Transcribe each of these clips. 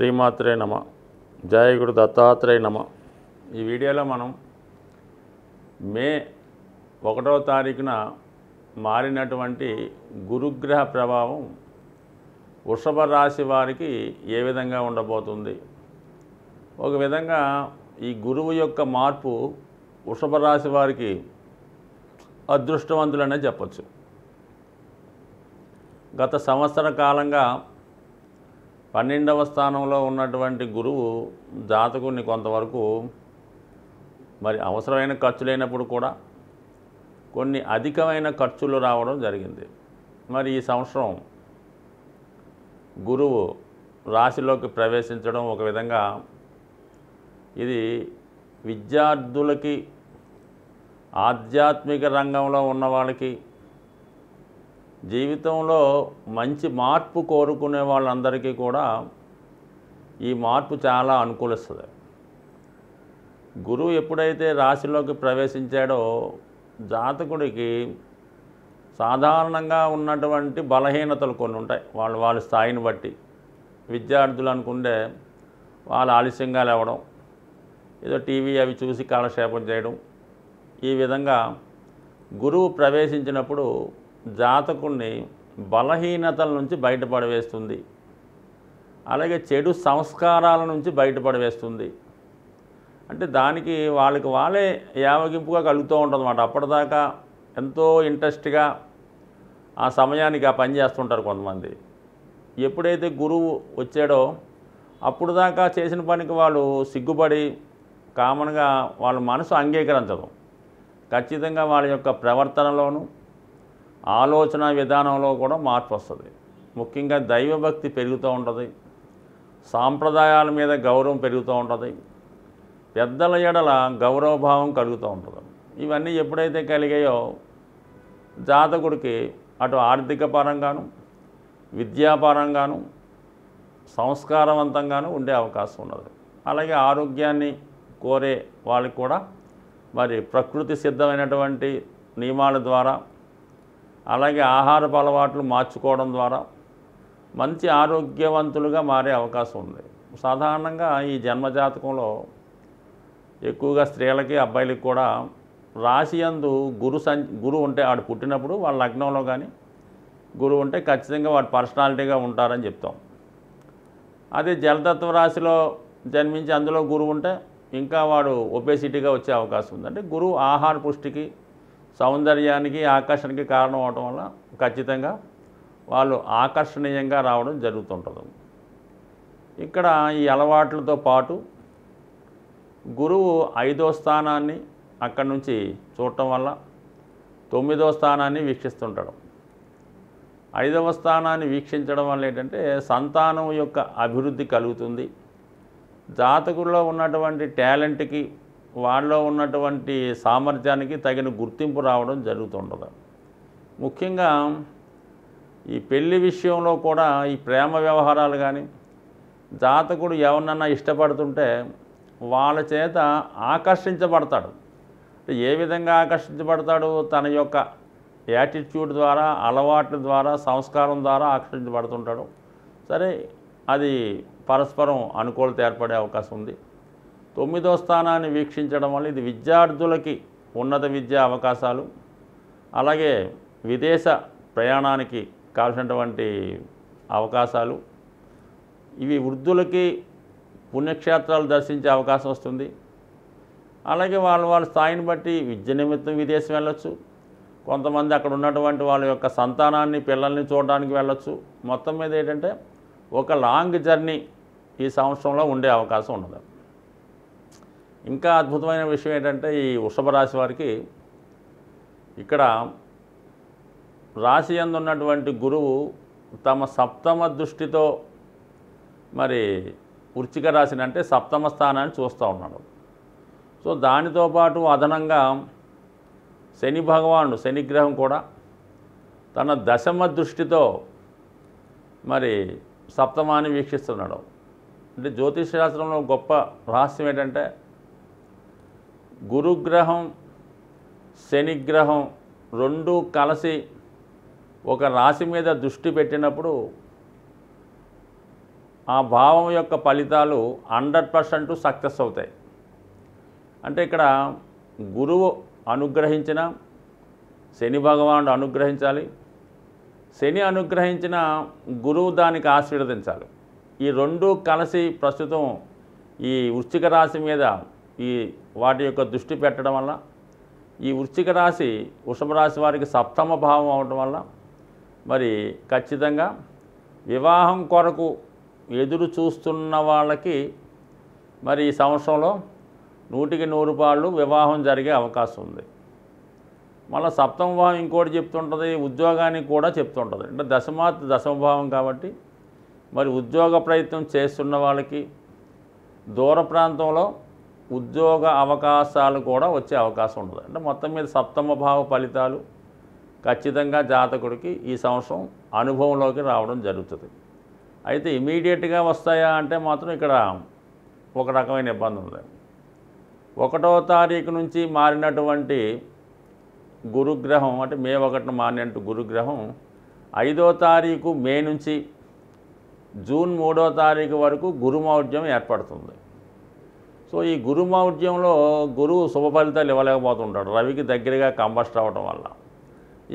శ్రీమాత్రే నమ. జయ గురు దత్తాత్రేయ నమ. ఈ వీడియోలో మనం మే 1వ తారీఖున మారినటువంటి గురుగ్రహ ప్రభావం వృషభ రాశి వారికి ఏ విధంగా ఉండబోతుంది. ఒక విధంగా ఈ గురువు యొక్క మార్పు వృషభ రాశి వారికి అదృష్టవంతులనే చెప్పచ్చు. గత సంవత్సర కాలంగా 12వ స్థానంలో ఉన్నటువంటి గురువు జాతకుని కొంతవరకు మరి అవసరమైన ఖర్చు లేనప్పుడు కూడా కొన్ని అధికమైన ఖర్చులు రావడం జరిగింది. మరి ఈ సంవత్సరం గురువు రాశిలోకి ప్రవేశించడం ఒక విధంగా ఇది విద్యార్థులకి, ఆధ్యాత్మిక రంగంలో ఉన్న వాళ్ళకి, జీవితంలో మంచి మార్పు కోరుకునే వాళ్ళందరికీ కూడా ఈ మార్పు చాలా అనుకూలిస్తుంది. గురువు ఎప్పుడైతే రాశిలోకి ప్రవేశించాడో జాతకుడికి సాధారణంగా ఉన్నటువంటి బలహీనతలు కొన్ని ఉంటాయి. వాళ్ళ స్థాయిని బట్టి విద్యార్థులు అనుకుంటే వాళ్ళు ఆలస్యంగా లేవడం, ఏదో టీవీ అవి చూసి కాలక్షేపం చేయడం, ఈ విధంగా గురువు ప్రవేశించినప్పుడు జాతకుడిని బలహీనతల నుంచి బయటపడవేస్తుంది. అలాగే చెడు సంస్కారాల నుంచి బయటపడవేస్తుంది. అంటే దానికి వాళ్ళే యావగింపుగా కలుగుతూ ఉంటుంది అన్నమాట. అప్పటిదాకా ఎంతో ఇంట్రెస్ట్గా ఆ సమయానికి ఆ పని చేస్తుంటారు కొంతమంది. ఎప్పుడైతే గురువు వచ్చాడో అప్పుడు దాకా చేసిన పనికి వాళ్ళు సిగ్గుపడి కామన్గా వాళ్ళ మనసు అంగీకరించడం. ఖచ్చితంగా వాళ్ళ యొక్క ప్రవర్తనలోనూ ఆలోచన విధానంలో కూడా మార్పు వస్తుంది. ముఖ్యంగా దైవభక్తి పెరుగుతూ ఉంటుంది, సాంప్రదాయాల మీద గౌరవం పెరుగుతూ ఉంటుంది, పెద్దల ఎడల గౌరవభావం కలుగుతూ ఉంటుంది. ఇవన్నీ ఎప్పుడైతే కలిగాయో జాతకుడికి అటు ఆర్థిక పరంగాను, విద్యాపరంగాను, సంస్కారవంతంగాను ఉండే అవకాశం ఉన్నది. అలాగే ఆరోగ్యాన్ని కోరే వాళ్ళకి కూడా మరి ప్రకృతి సిద్ధమైనటువంటి నియమాల ద్వారా, అలాగే ఆహారపు అలవాట్లు మార్చుకోవడం ద్వారా మంచి ఆరోగ్యవంతులుగా మారే అవకాశం ఉంది. సాధారణంగా ఈ జన్మజాతకంలో ఎక్కువగా స్త్రీలకి, అబ్బాయిలకి కూడా రాశి యందు గురువు ఉంటే ఆడు పుట్టినప్పుడు వాళ్ళ లగ్నంలో కానీ గురువు ఉంటే ఖచ్చితంగా వాడు పర్సనాలిటీగా ఉంటారని చెప్తాం. అదే జలతత్వ రాశిలో జన్మించి అందులో గురువు ఉంటే ఇంకా వాడు ఒబేసిటీగా వచ్చే అవకాశం ఉంది. అంటే గురువు ఆహార పుష్టికి, సౌందర్యానికి, ఆకర్షణకి కారణం అవడం వల్ల ఖచ్చితంగా వాళ్ళు ఆకర్షణీయంగా రావడం జరుగుతుంటుంది. ఇక్కడ ఈ అలవాట్లతో పాటు గురువు 5వ స్థానాన్ని అక్కడి నుంచి చూడటం వల్ల 9వ స్థానాన్ని వీక్షిస్తుంటాడు. 5వ స్థానాన్ని వీక్షించడం వల్ల ఏంటంటే సంతానం యొక్క అభివృద్ధి కలుగుతుంది. జాతకుల్లో ఉన్నటువంటి టాలెంట్కి, వాళ్ళలో ఉన్నటువంటి సామర్థ్యానికి తగిన గుర్తింపు రావడం జరుగుతుంటుంది. ముఖ్యంగా ఈ పెళ్లి విషయంలో కూడా ఈ ప్రేమ వ్యవహారాలు కానీ జాతకుడు ఎవరినన్నా ఇష్టపడుతుంటే వాళ్ళ చేత ఆకర్షించబడతాడు. ఏ విధంగా ఆకర్షించబడతాడు? తన యొక్క యాటిట్యూడ్ ద్వారా, అలవాట్ల ద్వారా, సంస్కారం ద్వారా ఆకర్షించబడుతుంటాడు. సరే, అది పరస్పరం అనుకూలత ఏర్పడే అవకాశం ఉంది. 9వ స్థానాన్ని వీక్షించడం వల్ల ఇది విద్యార్థులకి ఉన్నత విద్యా అవకాశాలు, అలాగే విదేశ ప్రయాణానికి కావాల్సినటువంటి అవకాశాలు, ఇవి వృద్ధులకి పుణ్యక్షేత్రాలు దర్శించే అవకాశం వస్తుంది. అలాగే వాళ్ళ స్థాయిని బట్టి విద్య నిమిత్తం విదేశం వెళ్ళొచ్చు. కొంతమంది అక్కడ ఉన్నటువంటి వాళ్ళ యొక్క సంతానాన్ని, పిల్లల్ని చూడడానికి వెళ్ళొచ్చు. మొత్తం మీద ఏంటంటే ఒక లాంగ్ జర్నీ ఈ సంవత్సరంలో ఉండే అవకాశం ఉన్నది. ఇంకా అద్భుతమైన విషయం ఏంటంటే ఈ వృషభ రాశి వారికి ఇక్కడ రాశి యందు ఉన్నటువంటి గురువు తమ సప్తమ దృష్టితో మరి వృశ్చిక రాశిని అంటే సప్తమ స్థానాన్ని చూస్తూ ఉన్నాడు. సో దానితో పాటు అదనంగా శని భగవానుడు, శనిగ్రహం కూడా తన దశమ దృష్టితో మరి సప్తమాన్ని వీక్షిస్తున్నాడు. అంటే జ్యోతిష్ శాస్త్రంలో గొప్ప రహస్యం ఏంటంటే గురుగ్రహం, శనిగ్రహం రెండూ కలిసి ఒక రాశి మీద దృష్టి పెట్టినప్పుడు ఆ భావం యొక్క ఫలితాలు 100% సక్సెస్ అవుతాయి. అంటే ఇక్కడ గురువు అనుగ్రహించిన, శని భగవానుడు అనుగ్రహించాలి, శని అనుగ్రహించిన గురువు దానికి ఆశీర్వదించాలి. ఈ రెండు కలిసి ప్రస్తుతం ఈ వృశ్చిక రాశి మీద వాటి యొక్క దృష్టి పెట్టడం వల్ల ఈ వృశ్చిక రాశి వృషభ రాశి వారికి సప్తమ భావం అవడం వల్ల మరి ఖచ్చితంగా వివాహం కొరకు ఎదురు చూస్తున్న వాళ్ళకి మరి ఈ సంవత్సరంలో 100కి 100 పాళ్ళు వివాహం జరిగే అవకాశం ఉంది. మళ్ళీ సప్తమ భావం ఇంకోటి చెప్తుంటుంది, ఉద్యోగానికి కూడా చెప్తుంటుంది. అంటే దశమ భావం కాబట్టి మరి ఉద్యోగ ప్రయత్నం చేస్తున్న వాళ్ళకి దూర ప్రాంతంలో ఉద్యోగ అవకాశాలు కూడా వచ్చే అవకాశం ఉంటుంది. అంటే మొత్తం మీద సప్తమ భావ ఫలితాలు ఖచ్చితంగా జాతకుడికి ఈ సంవత్సరం అనుభవంలోకి రావడం జరుగుతుంది. అయితే ఇమీడియట్గా వస్తాయా అంటే మాత్రం ఇక్కడ ఒక రకమైన ఇబ్బంది ఉంది. 1వ తారీఖు నుంచి మారినటువంటి గురుగ్రహం, అంటే మే 1న మారినట్టు గురుగ్రహం 5వ తారీఖు మే నుంచి జూన్ 3వ తారీఖు వరకు గురుమౌఢ్యం ఏర్పడుతుంది. సో ఈ గురుమౌఢ్యంలో గురువు శుభ ఫలితాలు ఇవ్వలేకపోతుంటాడు, రవికి దగ్గరగా కంబస్ట్ అవ్వడం వల్ల.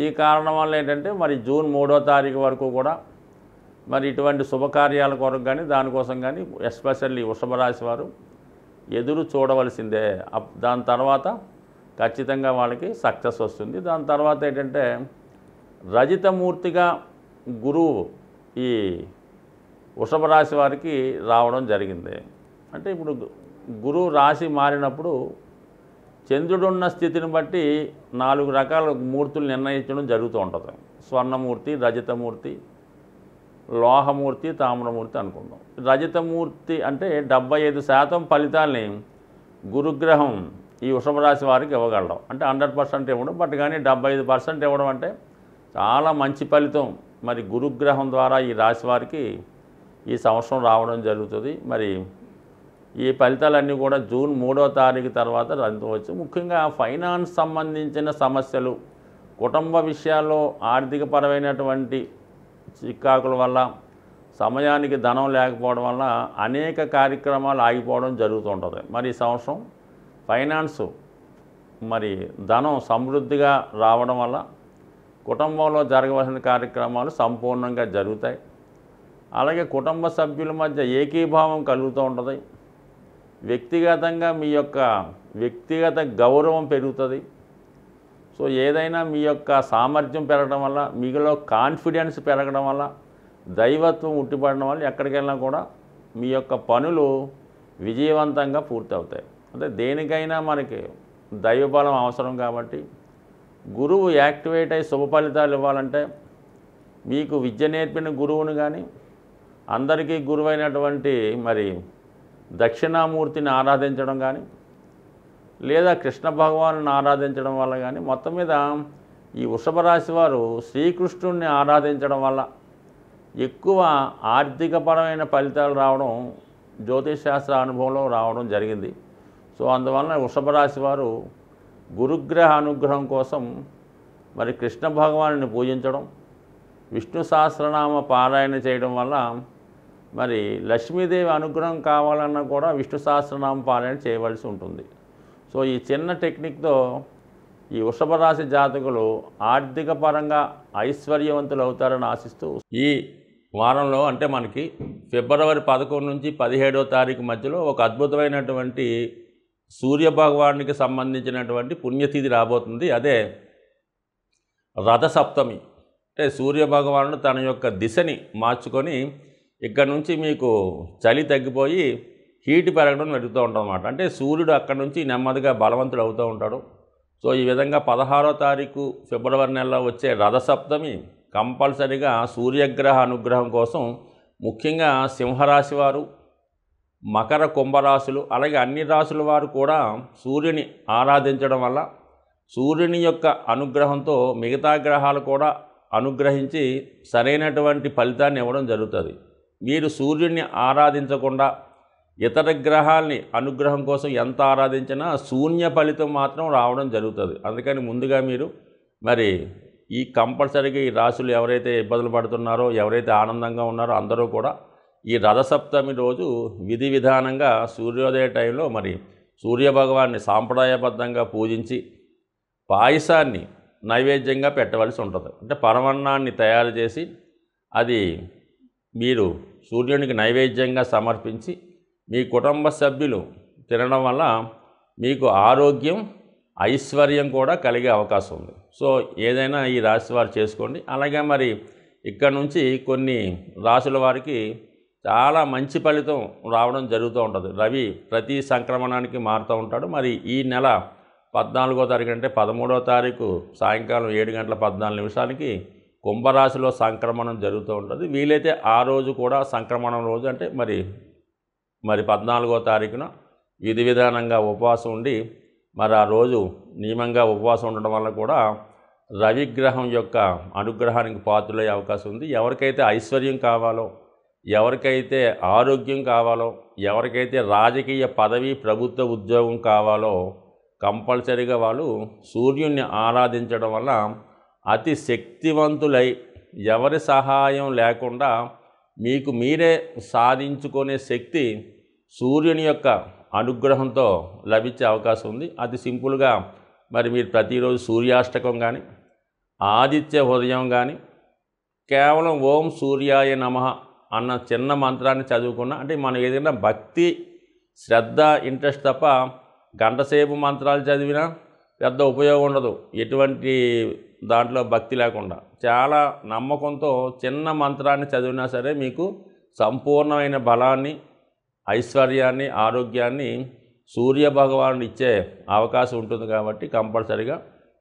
ఈ కారణం వల్ల ఏంటంటే మరి జూన్ 3వ తారీఖు వరకు కూడా మరి ఇటువంటి శుభకార్యాల కొరకు కానీ దానికోసం కానీ ఎస్పెషల్లీ వృషభ రాశి వారు ఎదురు చూడవలసిందే. దాని తర్వాత ఖచ్చితంగా వాళ్ళకి సక్సెస్ వస్తుంది. దాని తర్వాత ఏంటంటే రజితమూర్తిగా గురువు ఈ వృషభ రాశి వారికి రావడం జరిగింది. అంటే ఇప్పుడు గురువు రాశి మారినప్పుడు చంద్రుడున్న స్థితిని బట్టి 4 రకాల మూర్తులు నిర్ణయించడం జరుగుతూ ఉంటుంది. స్వర్ణమూర్తి, రజతమూర్తి, లోహమూర్తి, తామ్రమూర్తి అనుకుందాం. రజతమూర్తి అంటే 75% ఫలితాల్ని గురుగ్రహం ఈ వృషభ రాశి వారికి ఇవ్వగలడం. అంటే 100% ఇవ్వడం, బట్ కానీ 75% ఇవ్వడం అంటే చాలా మంచి ఫలితం మరి గురుగ్రహం ద్వారా ఈ రాశి వారికి ఈ సంవత్సరం రావడం జరుగుతుంది. మరి ఈ ఫలితాలన్నీ కూడా జూన్ 3వ తారీఖు తర్వాత రంగవచ్చు. ముఖ్యంగా ఫైనాన్స్ సంబంధించిన సమస్యలు, కుటుంబ విషయాల్లో ఆర్థికపరమైనటువంటి చిక్కాకుల వల్ల, సమయానికి ధనం లేకపోవడం వల్ల అనేక కార్యక్రమాలు ఆగిపోవడం జరుగుతూ ఉంటుంది. మరి ఈ సంవత్సరం ఫైనాన్స్ మరి ధనం సమృద్ధిగా రావడం వల్ల కుటుంబంలో జరగవలసిన కార్యక్రమాలు సంపూర్ణంగా జరుగుతాయి. అలాగే కుటుంబ సభ్యుల మధ్య ఏకీభావం కలుగుతూ ఉంటుంది. వ్యక్తిగతంగా మీ యొక్క వ్యక్తిగత గౌరవం పెరుగుతుంది. సో ఏదైనా మీ యొక్క సామర్థ్యం పెరగడం వల్ల, మీలో కాన్ఫిడెన్స్ పెరగడం వల్ల, దైవత్వం ఉట్టిపడడం వల్ల ఎక్కడికి వెళ్ళినా కూడా మీ యొక్క పనులు విజయవంతంగా పూర్తవుతాయి. అంటే దేనికైనా మనకి దైవబలం అవసరం కాబట్టి గురువు యాక్టివేట్ అయ్యి శుభ ఫలితాలు ఇవ్వాలంటే మీకు విద్య నేర్పిన గురువుని కానీ, అందరికీ గురువైనటువంటి మరి దక్షిణామూర్తిని ఆరాధించడం కానీ, లేదా కృష్ణ భగవాను ఆరాధించడం వల్ల కానీ, మొత్తం మీద ఈ వృషభ రాశి వారు శ్రీకృష్ణుడిని ఆరాధించడం వల్ల ఎక్కువ ఆర్థికపరమైన ఫలితాలు రావడం జ్యోతిష్ శాస్త్ర అనుభవంలో రావడం జరిగింది. సో అందువలన వృషభ రాశి వారు గురుగ్రహ అనుగ్రహం కోసం మరి కృష్ణ భగవానుని పూజించడం, విష్ణు సహస్రనామ పారాయణ చేయడం వల్ల మరి లక్ష్మీదేవి అనుగ్రహం కావాలన్నా కూడా విష్ణు సహస్రనామ పారాయణ చేయవలసి ఉంటుంది. సో ఈ చిన్న టెక్నిక్తో ఈ వృషభ రాశి జాతకులు ఆర్థిక పరంగా ఐశ్వర్యవంతులు అవుతారని ఆశిస్తూ, ఈ వారంలో అంటే మనకి ఫిబ్రవరి 11 నుంచి 17వ తారీఖు మధ్యలో ఒక అద్భుతమైనటువంటి సూర్యభగవానునికి సంబంధించినటువంటి పుణ్యతిథి రాబోతుంది. అదే రథసప్తమి. అంటే సూర్యభగవానుడు తన యొక్క దిశని మార్చుకొని ఇక్కడ నుంచి మీకు చలి తగ్గిపోయి హీట్ పెరగడం జరుగుతూ ఉంటుందన్నమాట. అంటే సూర్యుడు అక్కడి నుంచి నెమ్మదిగా బలవంతుడు అవుతూ ఉంటాడు. సో ఈ విధంగా 16వ తారీఖు ఫిబ్రవరి నెలలో వచ్చే రథసప్తమి కంపల్సరిగా సూర్యగ్రహ అనుగ్రహం కోసం ముఖ్యంగా సింహరాశి వారు, మకర కుంభరాశులు, అలాగే అన్ని రాశుల వారు కూడా సూర్యుని ఆరాధించడం వల్ల సూర్యుని యొక్క అనుగ్రహంతో మిగతా గ్రహాలు కూడా అనుగ్రహించి సరైనటువంటి ఫలితాన్ని ఇవ్వడం జరుగుతుంది. మీరు సూర్యుడిని ఆరాధించకుండా ఇతర గ్రహాల్ని అనుగ్రహం కోసం ఎంత ఆరాధించినా శూన్య ఫలితం మాత్రం రావడం జరుగుతుంది. అందుకని ముందుగా మీరు మరి ఈ కంపల్సరీగా ఈ రాశులు ఎవరైతే ఇబ్బందులు పడుతున్నారో, ఎవరైతే ఆనందంగా ఉన్నారో అందరూ కూడా ఈ రథసప్తమి రోజు విధి విధానంగా సూర్యోదయ టైంలో మరి సూర్యభగవాన్ని సాంప్రదాయబద్ధంగా పూజించి పాయసాన్ని నైవేద్యంగా పెట్టవలసి ఉంటుంది. అంటే పరమాన్నాన్ని తయారు చేసి అది మీరు సూర్యునికి నైవేద్యంగా సమర్పించి మీ కుటుంబ సభ్యులు తినడం వల్ల మీకు ఆరోగ్యం, ఐశ్వర్యం కూడా కలిగే అవకాశం ఉంది. సో ఏదైనా ఈ రాశి వారు చేసుకోండి. అలాగే మరి ఇక్కడ నుంచి కొన్ని రాశుల వారికి చాలా మంచి ఫలితం రావడం జరుగుతూ ఉంటుంది. రవి ప్రతి సంక్రమణానికి మారుతూ ఉంటాడు. మరి ఈ నెల 14వ తారీఖు అంటే 13వ తారీఖు సాయంకాలం 7:14 కుంభరాశిలో సంక్రమణం జరుగుతూ ఉంటుంది. వీలైతే ఆ రోజు కూడా సంక్రమణం రోజు అంటే మరి 14వ తారీఖున విధి విధానంగా ఉపవాసం ఉండి మరి ఆ రోజు నియమంగా ఉపవాసం ఉండడం వల్ల కూడా రవిగ్రహం యొక్క అనుగ్రహానికి పాత్రులయ్యే అవకాశం ఉంది. ఎవరికైతే ఐశ్వర్యం కావాలో, ఎవరికైతే ఆరోగ్యం కావాలో, ఎవరికైతే రాజకీయ పదవి, ప్రభుత్వ ఉద్యోగం కావాలో కంపల్సరీగా వాళ్ళు సూర్యుడిని ఆరాధించడం వల్ల అతి శక్తివంతులై ఎవరి సహాయం లేకుండా మీకు మీరే సాధించుకునే శక్తి సూర్యుని యొక్క అనుగ్రహంతో లభించే అవకాశం ఉంది. అది సింపుల్గా మరి మీరు ప్రతిరోజు సూర్యాష్టకం కానీ, ఆదిత్య హృదయం కానీ, కేవలం ఓం సూర్యాయ నమః అన్న చిన్న మంత్రాన్ని చదువుకున్నా అంటే మనం ఏదైనా భక్తి, శ్రద్ధ, ఇంట్రెస్ట్ తప్ప గంటసేపు మంత్రాలు చదివినా పెద్ద ఉపయోగం ఉండదు. ఎటువంటి దాంట్లో భక్తి లేకుండా చాలా నమ్మకంతో చిన్న మంత్రాన్ని చదివినా సరే మీకు సంపూర్ణమైన బలాన్ని, ఐశ్వర్యాన్ని, ఆరోగ్యాన్ని సూర్యభగవానుడు ఇచ్చే అవకాశం ఉంటుంది. కాబట్టి కంపల్సరిగా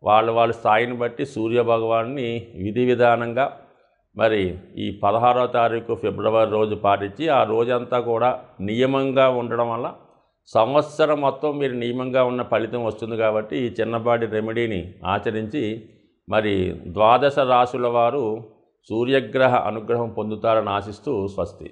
వాళ్ళ స్థాయిని బట్టి సూర్యభగవాన్ని విధి విధానంగా మరి ఈ 16వ తారీఖు ఫిబ్రవరి రోజు పాటించి ఆ రోజంతా కూడా నియమంగా ఉండడం వల్ల సంవత్సరం మొత్తం మీరు నియమంగా ఉన్న ఫలితం వస్తుంది. కాబట్టి ఈ చిన్నపాటి రెమెడీని ఆచరించి మరి 12 రాశుల వారు సూర్యగ్రహ అనుగ్రహం పొందుతారని ఆశిస్తూ స్వస్తి.